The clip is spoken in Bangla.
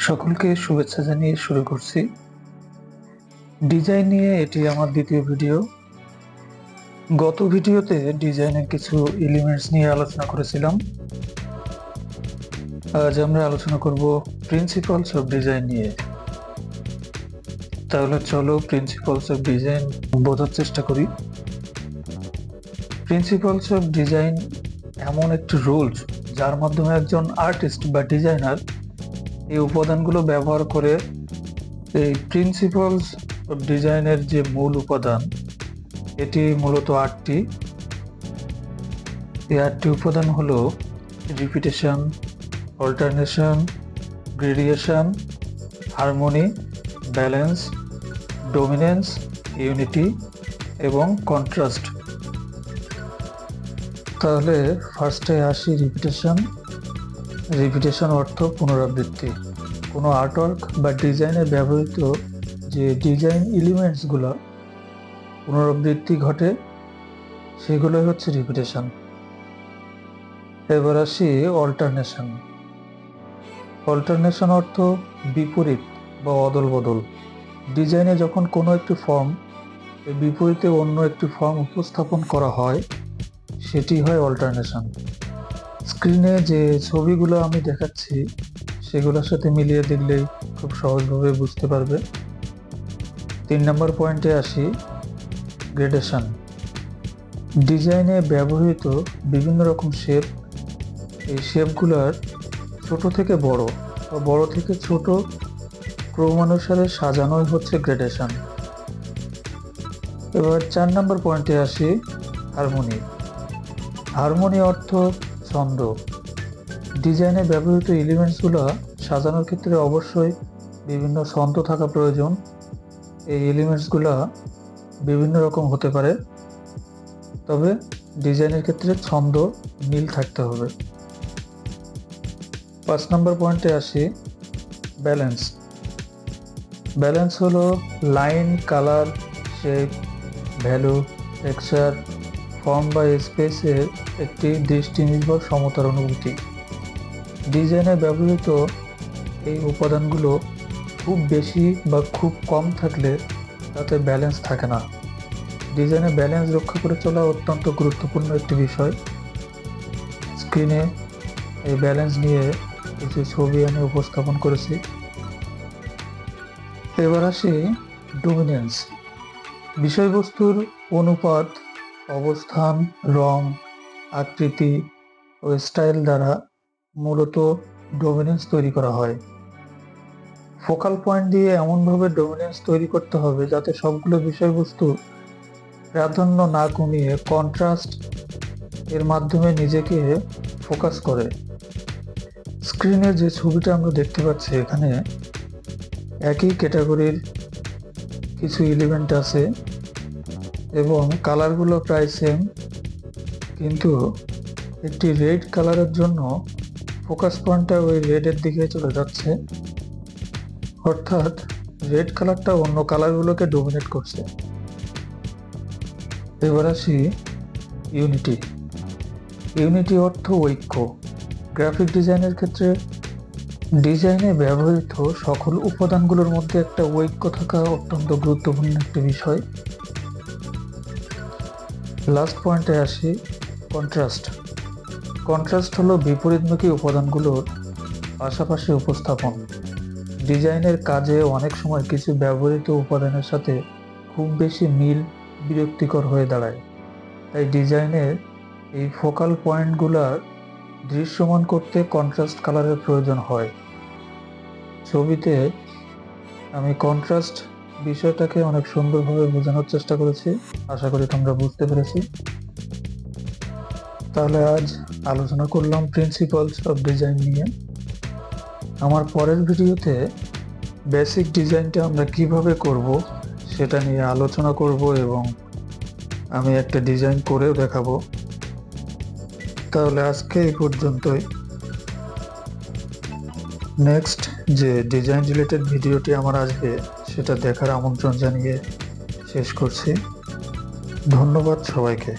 সকলকে শুভেচ্ছা জানিয়ে শুরু করছি। ডিজাইন নিয়ে এটি আমার দ্বিতীয় ভিডিও। গত ভিডিওতে ডিজাইনের কিছু এলিমেন্টস নিয়ে আলোচনা করেছিলাম। আজ আমরা আলোচনা করব প্রিন্সিপালস অফ ডিজাইন নিয়ে। তাহলে চলো প্রিন্সিপালস অফ ডিজাইন বোঝার চেষ্টা করি। প্রিন্সিপালস অফ ডিজাইন এমন একটি রুলস যার মাধ্যমে একজন আর্টিস্ট বা ডিজাইনার এই উপাদানগুলো ব্যবহার করে এই প্রিন্সিপালস অফ ডিজাইনের যে মূল উপাদান, এটি মূলত আটটি। এই আটটি উপাদান হলো repetition, alternation, gradation, harmony, balance, dominance, unity এবং কন্ট্রাস্ট। তাহলে ফার্স্টে আসি রিপিটেশন। রিপিটেশন অর্থ পুনরাবৃত্তি। কোনো আর্টওয়ার্ক বা ডিজাইনে ব্যবহৃত যে ডিজাইন এলিমেন্টসগুলো পুনরাবৃত্তি ঘটে, সেগুলো হচ্ছে রিপিটেশন। এবার আসি অল্টারনেশন। অল্টারনেশন অর্থ বিপরীত বা অদল বদল। ডিজাইনে যখন কোনো একটি ফর্ম এর বিপরীতে অন্য একটি ফর্ম উপস্থাপন করা হয়, সেটি হয় অল্টারনেশন। স্ক্রিনে যে ছবিগুলো আমি দেখাচ্ছি সেগুলোর সাথে মিলিয়ে দেখলেই খুব সহজভাবে বুঝতে পারবে। 3 নম্বর পয়েন্টে আসি, গ্রেডেশন। ডিজাইনে ব্যবহৃত বিভিন্ন রকম শেপ, এই শেপগুলোর ছোট থেকে বড় বা বড় থেকে ছোট ক্রমানুসারে সাজানোই হচ্ছে গ্রেডেশন। এবার 4 নম্বর পয়েন্টে আসি, হারমোনি। হারমোনি অর্থ ছন্দ। ডিজাইনে ব্যবহৃত এলিমেন্টসগুলো সাজানোর ক্ষেত্রে অবশ্যই বিভিন্ন ছন্দ থাকা প্রয়োজন। এই এলিমেন্টসগুলো বিভিন্ন রকম হতে পারে, তবে ডিজাইনের ক্ষেত্রে ছন্দ মিল থাকতে হবে। 5 নম্বর পয়েন্টে আসি, ব্যালেন্স। ব্যালেন্স হলো line, colour, shape, value, texture, form বা স্পেসের একটি দৃষ্টি নির্ভর সমতার অনুভূতি। ডিজাইনে ব্যবহৃত এই উপাদানগুলো খুব বেশি বা খুব কম থাকলে তাতে ব্যালেন্স থাকে না। ডিজাইনে ব্যালেন্স রক্ষা করে চলা অত্যন্ত গুরুত্বপূর্ণ একটি বিষয়। স্ক্রিনে এই ব্যালেন্স নিয়ে কিছু ছবি আমি উপস্থাপন করেছি। এবার আসি ডোমিনেন্স। বিষয়বস্তুর অনুপাত, অবস্থান, রং, আকৃতি ও স্টাইল দ্বারা মূলত ডোমিনেন্স তৈরি করা হয়। ফোকাল পয়েন্ট দিয়ে এমনভাবে ডোমিনেন্স তৈরি করতে হবে যাতে সবগুলো বিষয়বস্তু প্রাধান্য না কমিয়ে কন্ট্রাস্ট এর মাধ্যমে নিজেকে ফোকাস করে। স্ক্রিনে যে ছবিটা আমরা দেখতে পাচ্ছি, এখানে একই ক্যাটাগরির কিছু এলিমেন্ট আছে এবং কালারগুলো প্রায় সেম, কিন্তু একটি রেড কালারের জন্য ফোকাস পয়েন্টটা ওই রেডের দিকে চলে যাচ্ছে, অর্থাৎ রেড কালারটা অন্য কালারগুলোকে ডোমিনেট করছে। এবার আসি ইউনিটি। ইউনিটি অর্থ ঐক্য। গ্রাফিক ডিজাইনের ক্ষেত্রে ডিজাইনে ব্যবহৃত সকল উপাদানগুলোর মধ্যে একটা ঐক্য থাকা অত্যন্ত গুরুত্বপূর্ণ একটি বিষয়। লাস্ট পয়েন্টে আসি, কন্ট্রাস্ট। কন্ট্রাস্ট হলো বিপরীতমুখী উপাদানগুলোর পাশাপাশি উপস্থাপন। ডিজাইনের কাজে অনেক সময় কিছু ব্যবহৃত উপাদানের সাথে খুব বেশি মিল বিরক্তিকর হয়ে দাঁড়ায়। তাই ডিজাইনের এই ফোকাল পয়েন্টগুলোর দৃশ্যমান করতে কন্ট্রাস্ট কালারের প্রয়োজন হয়। ছবিতে আমি কন্ট্রাস্ট বিষয়টাকে অনেক সুন্দরভাবে বোঝানোর চেষ্টা করেছি, আশা করি তোমরা বুঝতে পেরেছি। তাহলে আজ আলোচনা করলাম প্রিন্সিপালস অফ ডিজাইন নিয়ে। আমার পরের ভিডিওতে বেসিক ডিজাইনটা আমরা কিভাবে করব সেটা নিয়ে আলোচনা করব এবং আমি একটা ডিজাইন করেও দেখাবো। তাহলে আজকে এই পর্যন্তই। নেক্সট যে ডিজাইন রিলেটেড ভিডিওটি আমার আসবে সেটা দেখার আমন্ত্রণ জানিয়ে শেষ করছি। ধন্যবাদ সবাইকে।